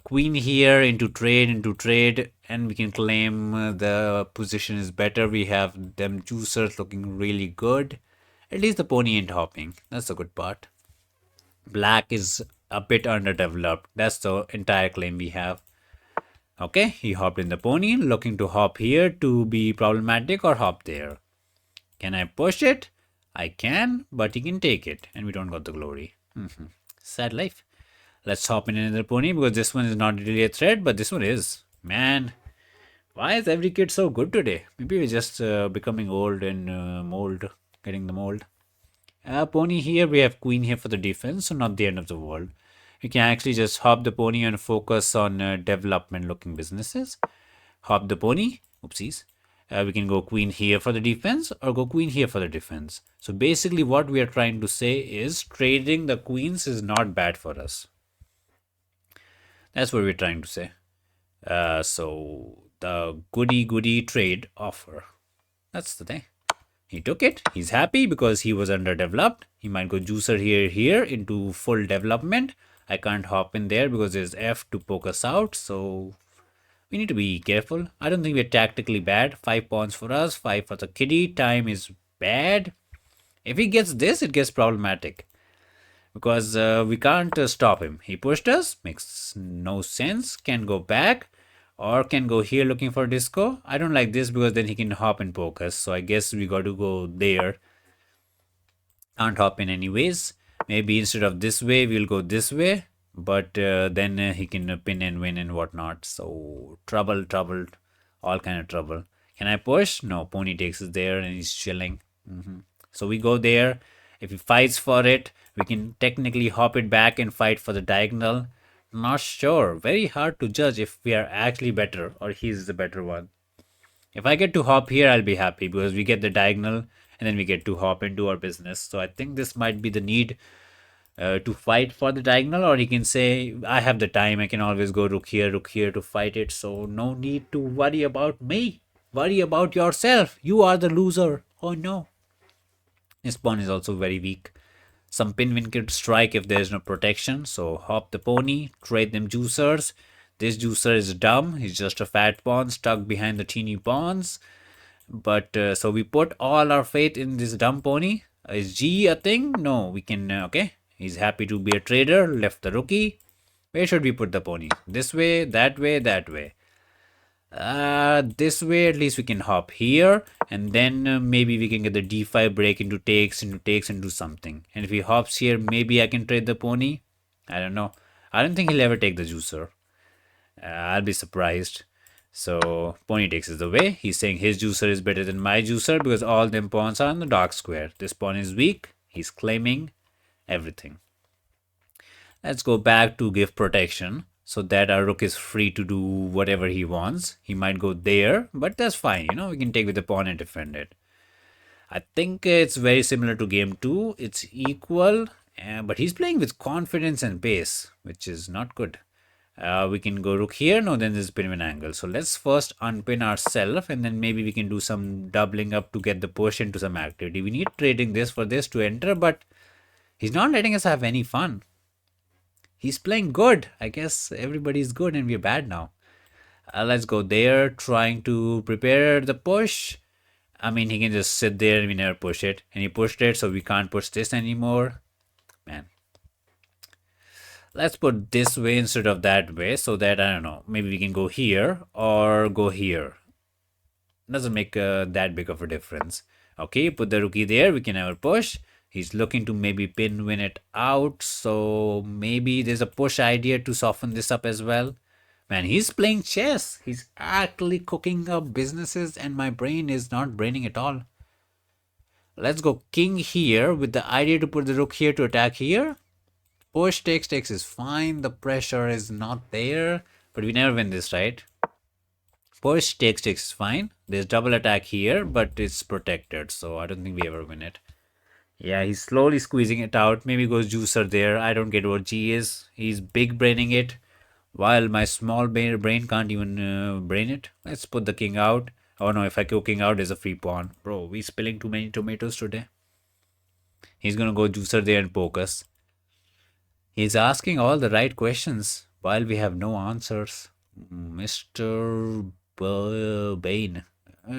Queen here into trade, and we can claim the position is better. We have them juicers looking really good. At least the pony ain't hopping. That's the good part. Black is a bit underdeveloped. That's the entire claim we have. Okay, he hopped in the pony, looking to hop here to be problematic or hop there. Can I push it? I can, but he can take it, and we don't got the glory. Sad life. Let's hop in another pony because this one is not really a threat, but this one is. Man, why is every kid so good today? Maybe we're just becoming old and mold, getting the mold. Pony here, we have queen here for the defense, so not the end of the world. We can actually just hop the pony and focus on development looking businesses. Hop the pony, oopsies. We can go queen here for the defense or go queen here for the defense. So basically what we are trying to say is trading the queens is not bad for us. That's what we're trying to say. So the goody trade offer. That's the thing. He took it. He's happy because he was underdeveloped. He might go juicer here into full development. I can't hop in there because there's F to poke us out. So we need to be careful. I don't think we're tactically bad. 5 pawns for us, 5 for the kitty. Time is bad. If he gets this, it gets problematic. Because we can't stop him. He pushed us. Makes no sense. Can go back. Or can go here looking for disco. I don't like this because then he can hop and poke us. So I guess we got to go there. Can't hop in anyways. Maybe instead of this way, we'll go this way. But then he can pin and win and whatnot. So trouble. All kind of trouble. Can I push? No, pony takes us there and he's chilling. So we go there. If he fights for it, we can technically hop it back and fight for the diagonal. Not sure. Very hard to judge if we are actually better or he's the better one. If I get to hop here, I'll be happy because we get the diagonal and then we get to hop into our business. So I think this might be the need to fight for the diagonal, or he can say, I have the time. I can always go rook here to fight it. So no need to worry about me. Worry about yourself. You are the loser. Oh no. This pawn is also very weak. Some pin-win could strike if there is no protection. So hop the pony, trade them juicers. This juicer is dumb. He's just a fat pawn stuck behind the teeny pawns. But so we put all our faith in this dumb pony. Is G a thing? No, we can, okay. He's happy to be a trader. Left the rookie. Where should we put the pony? This way, that way, that way. This way at least we can hop here, and then maybe we can get the d5 break into takes into something. And if he hops here, maybe I can trade the pony. I don't know. I don't think he'll ever take the juicer. I'll be surprised. So pony takes his away. He's saying his juicer is better than my juicer because all them pawns are on the dark square. This pawn is weak. He's claiming everything. Let's go back to give protection so that our rook is free to do whatever he wants. He might go there, but that's fine. We can take with the pawn and defend it. I think it's very similar to game 2. It's equal, but he's playing with confidence and pace, which is not good. We can go rook here. No, then there's pin win angle. So let's first unpin ourselves and then maybe we can do some doubling up to get the push into some activity. We need trading this for this to enter, but he's not letting us have any fun. He's playing good. I guess everybody's good and we're bad now. Let's go there, trying to prepare the push. I mean, he can just sit there and we never push it. And he pushed it, so we can't push this anymore. Man. Let's put this way instead of that way so that, I don't know, maybe we can go here or go here. Doesn't make that big of a difference. Okay, put the rookie there. We can never push. He's looking to maybe pin win it out. So maybe there's a push idea to soften this up as well. Man, he's playing chess. He's actually cooking up businesses and my brain is not braining at all. Let's go king here with the idea to put the rook here to attack here. Push takes is fine. The pressure is not there. But we never win this, right? Push takes is fine. There's double attack here, but it's protected. So I don't think we ever win it. Yeah, he's slowly squeezing it out. Maybe goes juicer there. I don't get what G is. He's big braining it. While my small brain can't even brain it. Let's put the king out. Oh no, if I go king out, there's a free pawn. Bro, we spilling too many tomatoes today. He's gonna go juicer there and poke us. He's asking all the right questions while we have no answers. Mr. Bain.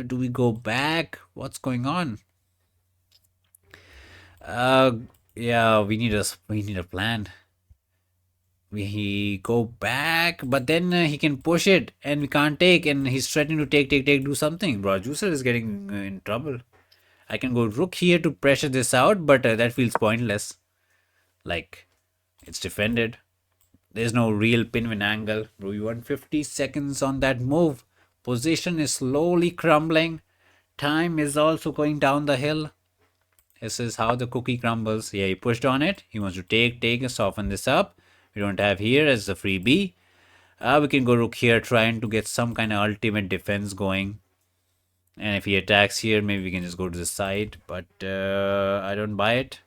Do we go back? What's going on? Yeah, we need a plan. We go back, but then he can push it and we can't take, and he's threatening to take, do something. Bro, juicer is getting in trouble. I can go rook here to pressure this out, but that feels pointless. Like, it's defended. There's no real pin win angle. Bro, you want 50 seconds on that move. Position is slowly crumbling. Time is also going down the hill. This is how the cookie crumbles. Yeah, he pushed on it. He wants to take and soften this up. We don't have here as a freebie. We can go rook here trying to get some kind of ultimate defense going. And if he attacks here, maybe we can just go to the side. But I don't buy it.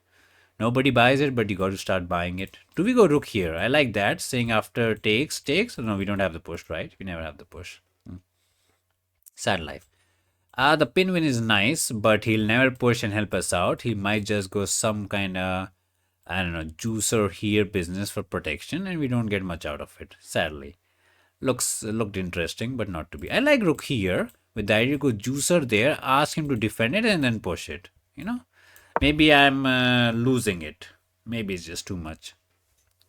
Nobody buys it, but you got to start buying it. Do we go rook here? I like that. Saying after takes. No, we don't have the push, right? We never have the push. Sad life. The pin win is nice, but he'll never push and help us out. He might just go some kind of, I don't know, juicer here business for protection, and we don't get much out of it, sadly. Looked interesting, but not to be. I like rook here with the idea to go juicer there, ask him to defend it, and then push it. Maybe I'm losing it. Maybe it's just too much.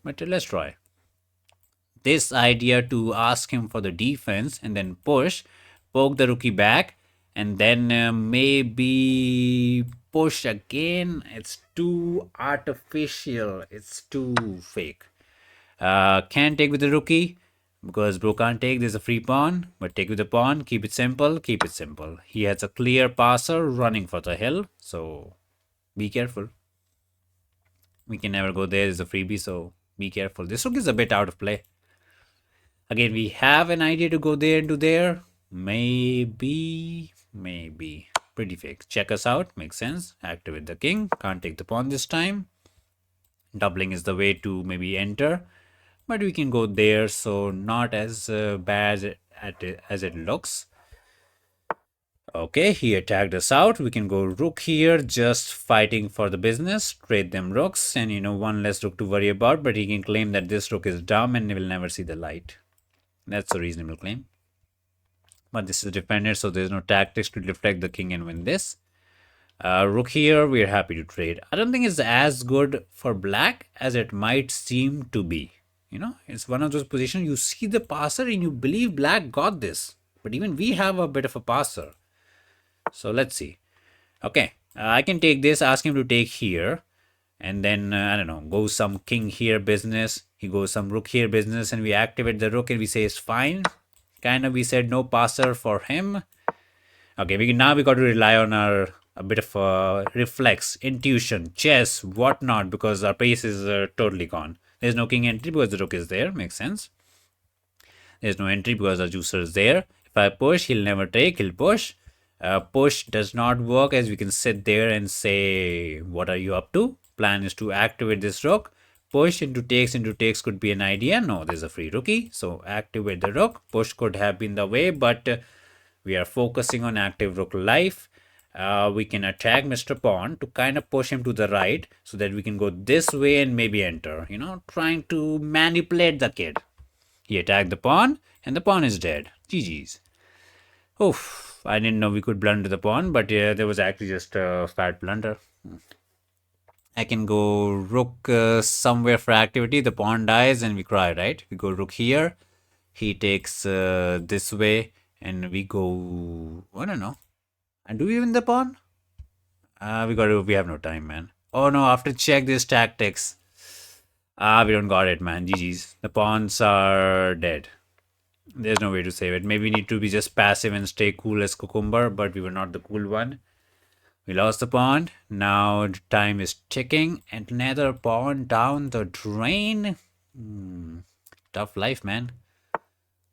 But let's try. This idea to ask him for the defense and then push, poke the rookie back, and then maybe push again. It's too artificial. It's too fake. Can't take with the rookie because bro can't take. There's a free pawn, but take with the pawn. Keep it simple. Keep it simple. He has a clear passer running for the hill, so be careful. We can never go there. There's a freebie, so be careful. This rook is a bit out of play. Again, we have an idea to go there and to there. Maybe. Pretty fake. Check us out. Makes sense. Activate the king. Can't take the pawn this time. Doubling is the way to maybe enter. But we can go there, so not as bad as it looks. Okay, he attacked us out. We can go rook here, just fighting for the business. Trade them rooks, and one less rook to worry about. But he can claim that this rook is dumb and will never see the light. That's a reasonable claim. But this is defended, so there's no tactics to deflect the king and win this. Rook here, we're happy to trade. I don't think it's as good for black as it might seem to be. It's one of those positions you see the passer and you believe black got this. But even we have a bit of a passer. So let's see. Okay, I can take this, ask him to take here. And then, I don't know, go some king here business. He goes some rook here business, and we activate the rook and we say it's fine. Kind of we said no passer for him. Okay, now we got to rely on our a bit of reflex, intuition, chess, whatnot, because our pace is totally gone. There's no king entry because the rook is there. Makes sense. There's no entry because the juicer is there. If I push, he'll never take. He'll push. Push does not work, as we can sit there and say, what are you up to? Plan is to activate this rook. Push into takes could be an idea. No, there's a free rookie. So activate the rook. Push could have been the way, but we are focusing on active rook life. We can attack Mr. Pawn to kind of push him to the right so that we can go this way and maybe enter. Trying to manipulate the kid. He attacked the pawn, and the pawn is dead. GG's. Oof, I didn't know we could blunder the pawn, but yeah, there was actually just a fat blunder. I can go rook somewhere for activity. The pawn dies and we cry, right? We go rook here. He takes this way, and we go, I don't know. And do we win the pawn? We have no time, man. Oh no, after check this tactics. We don't got it, man. GG's. The pawns are dead. There's no way to save it. Maybe we need to be just passive and stay cool as cucumber, but we were not the cool one. We lost the pawn. Now time is ticking. And another pawn down the drain. Tough life, man.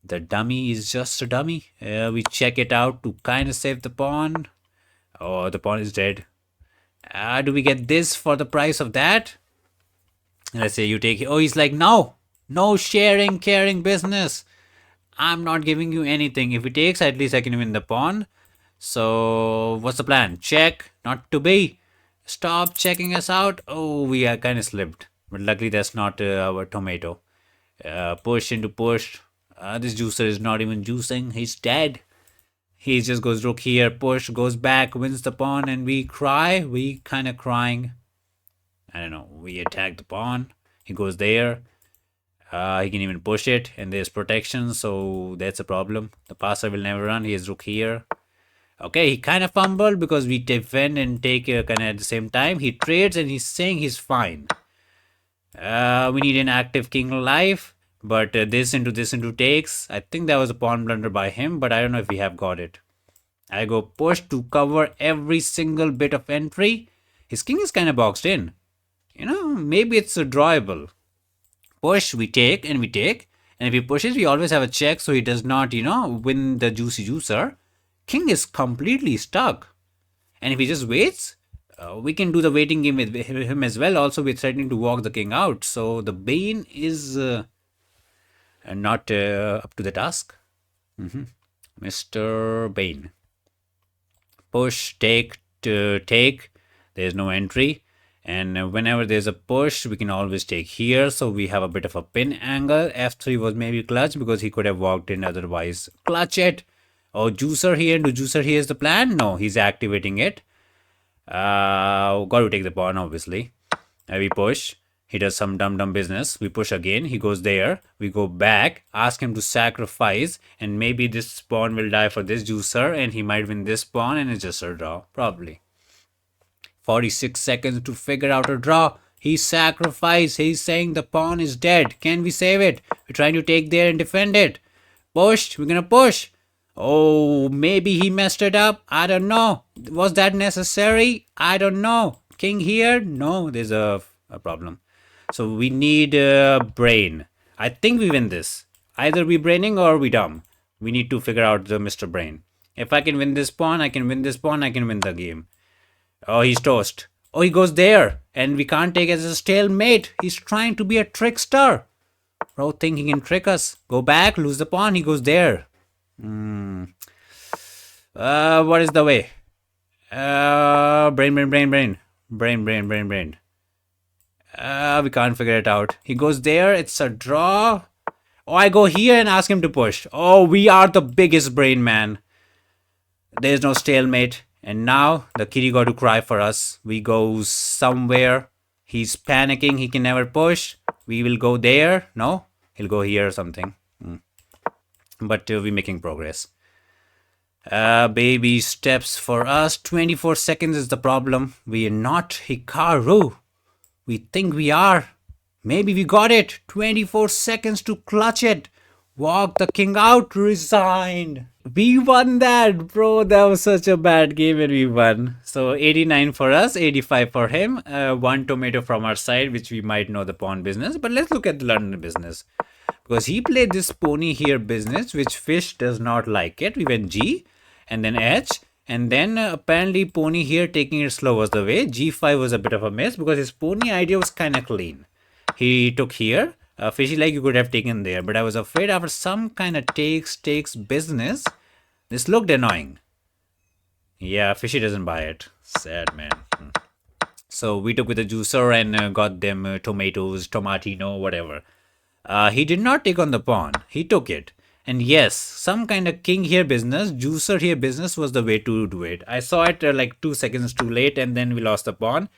The dummy is just a dummy. We check it out to kind of save the pawn. Oh, the pawn is dead. Do we get this for the price of that? Let's say you take it. Oh, he's like, no sharing, caring business. I'm not giving you anything. If he takes, at least I can win the pawn. So, what's the plan? Check, not to be. Stop checking us out. Oh, we are kind of slipped. But luckily, that's not our tomato. Push into push. This juicer is not even juicing. He's dead. He just goes rook here, push, goes back, wins the pawn, and we cry. We kind of crying. I don't know. We attack the pawn. He goes there. He can even push it, and there's protection, so that's a problem. The passer will never run. He has rook here. Okay, he kind of fumbled because we defend and take kind of at the same time. He trades and he's saying he's fine. We need an active king alive, but this into takes. I think that was a pawn blunder by him, but I don't know if we have got it. I go push to cover every single bit of entry. His king is kind of boxed in. Maybe it's a drawable. Push, we take, and if he pushes, we always have a check, so he does not, win the juicy juicer. King is completely stuck. And if he just waits, we can do the waiting game with him as well. Also, we're threatening to walk the king out. So the Bane is not up to the task. Mr. Bane. Push, take, take. There's no entry. And whenever there's a push, we can always take here. So we have a bit of a pin angle. F3 was maybe clutch because he could have walked in otherwise. Clutch it. Oh, juicer here. Do juicer here is the plan? No, he's activating it. Got to take the pawn, obviously. We push. He does some dumb business. We push again. He goes there. We go back. Ask him to sacrifice. And maybe this pawn will die for this juicer. And he might win this pawn. And it's just a draw. Probably. 46 seconds to figure out a draw. He sacrificed. He's saying the pawn is dead. Can we save it? We're trying to take there and defend it. Push. We're going to push. Oh, maybe he messed it up. I don't know. Was that necessary? I don't know. King here? No, there's a problem. So we need a brain. I think we win this. Either we braining or we dumb. We need to figure out the Mr. Brain. If I can win this pawn, I can win this pawn, I can win the game. Oh, he's toast. Oh, he goes there. And we can't take it as a stalemate. He's trying to be a trickster. Bro, think he can trick us. Go back, lose the pawn. He goes there. What is the way? Brain. We can't figure it out. He goes there. It's a draw. Oh, I go here and ask him to push. Oh, we are the biggest brain, man. There's no stalemate. And now the kitty got to cry for us. We go somewhere. He's panicking. He can never push. We will go there. No, he'll go here or something. But we're making progress. Baby steps for us. 24 seconds is the problem. We are not Hikaru. We think we are. Maybe we got it. 24 seconds to clutch it. Walk the king out, resigned. We won that, bro. That was such a bad game and we won. So 89 for us, 85 for him. One tomato from our side, which we might know the pawn business. But let's look at the London business. Because he played this pony here business, which fish does not like it. We went G and then H. And then apparently pony here taking it slow was the way. G5 was a bit of a miss because his pony idea was kind of clean. He took here. Fishy like you could have taken there. But I was afraid after some kind of takes business, this looked annoying. Yeah, Fishy doesn't buy it. Sad, man. So we took with the juicer and got them tomatoes, tomatino, whatever. He did not take on the pawn. He took it. And yes, some kind of king here business, juicer here business was the way to do it. I saw it like 2 seconds too late and then we lost the pawn.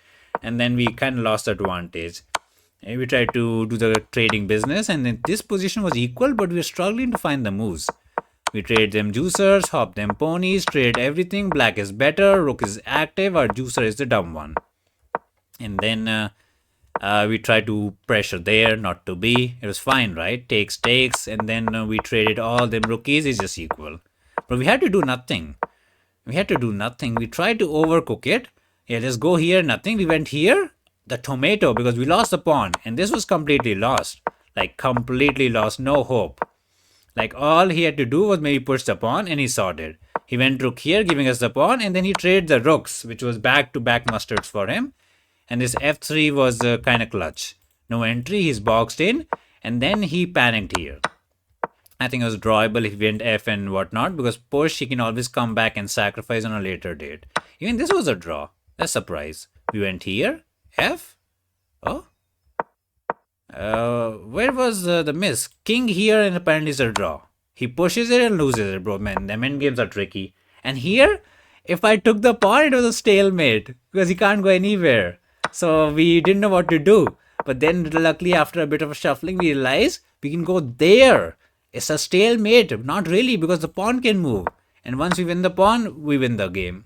And then we kind of lost advantage. And we tried to do the trading business and then this position was equal, but we were struggling to find the moves. We trade them juicers, hop them ponies, trade everything. Black is better, rook is active, our juicer is the dumb one. And then we tried to pressure there, not to be. It was fine, right? Takes, and then we traded all them rookies, it's just equal. But we had to do nothing. We had to do nothing. We tried to overcook it. Yeah, let's go here, nothing. We went here, the tomato, because we lost the pawn. And this was completely lost. Like, completely lost, no hope. Like, all he had to do was maybe push the pawn, and he sorted. He went rook here, giving us the pawn, and then he traded the rooks, which was back-to-back mustards for him. And this f3 was kind of clutch. No entry, he's boxed in, and then he panicked here. I think it was drawable if he went f and whatnot, because push, he can always come back and sacrifice on a later date. Even this was a draw. That's a surprise. We went here, f. Oh. Where was the miss? King here, and apparently it's a draw. He pushes it and loses it, bro. Man, the end games are tricky. And here, if I took the pawn, it was a stalemate, because he can't go anywhere. So we didn't know what to do. But then luckily after a bit of a shuffling, we realized we can go there. It's a stalemate. Not really, because the pawn can move. And once we win the pawn, we win the game.